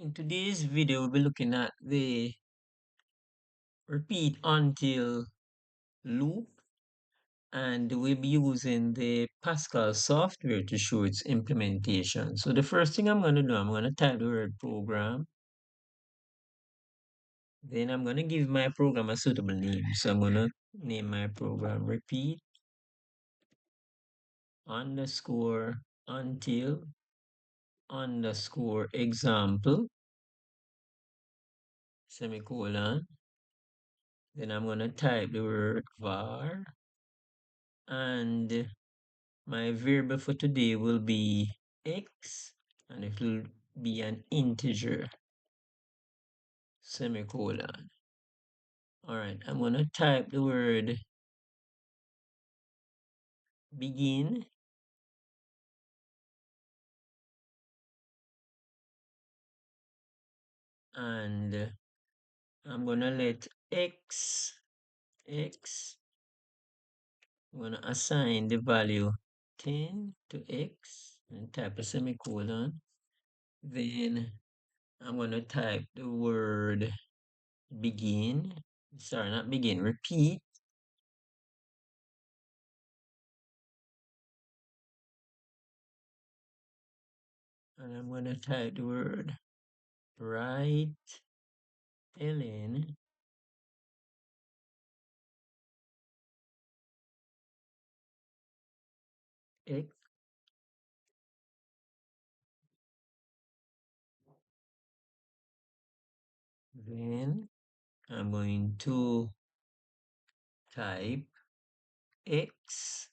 In today's video, we'll be looking at the repeat until loop, and we'll be using the Pascal software to show its implementation. So the first thing I'm going to do, I'm going to type the word program. Then I'm going to give my program a suitable name. So I'm going to name my program repeat underscore until underscore example semicolon. Then I'm going to type the word var, and my variable for today will be x, and it will be an integer, semicolon. All right, I'm going to type the word begin, and I'm going to let x, I'm going to assign the value 10 to x and type a semicolon. Then I'm going to type the word begin, sorry, not begin, repeat. And I'm going to type the word write ln x. Then I'm going to type x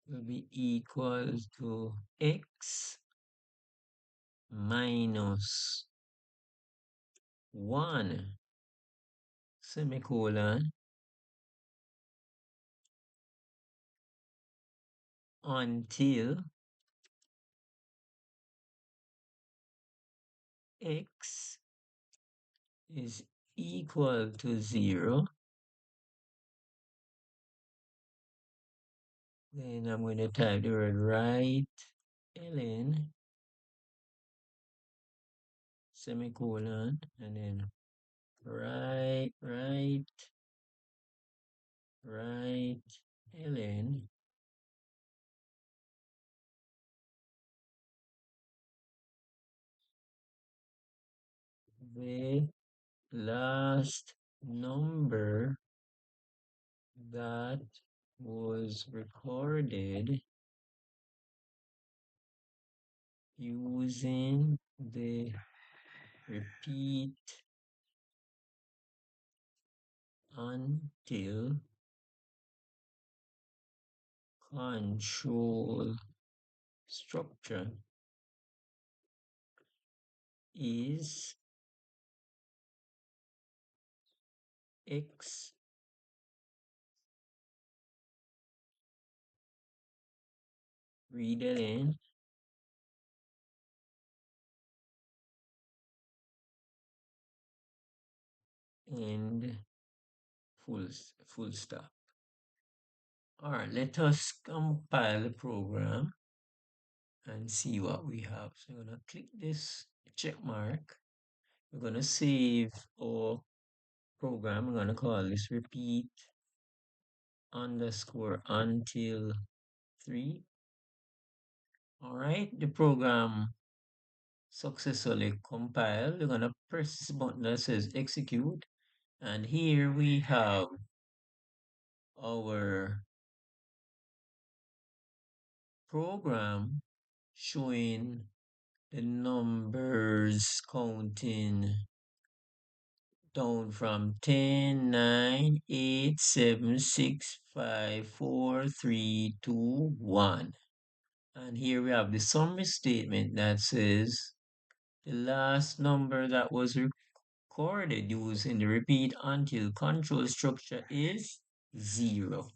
will be equal to x minus 1 semicolon until x is equal to 0. Then I'm going to type the word write ln semicolon, and then write ln the last number that was recorded using the repeat until control structure is x readln and full stop. All right, let us compile the program and see what we have. So I'm going to click this check mark. We're going to save our program. I'm going to call this repeat underscore until 3. All right, the program successfully compiled. We're going to press this button that says execute. And here we have our program showing the numbers counting down from 10, 9, 8, 7, 6, 5, 4, 3, 2, 1. And here we have the summary statement that says the last number that was recorded using the repeat until control structure is 0.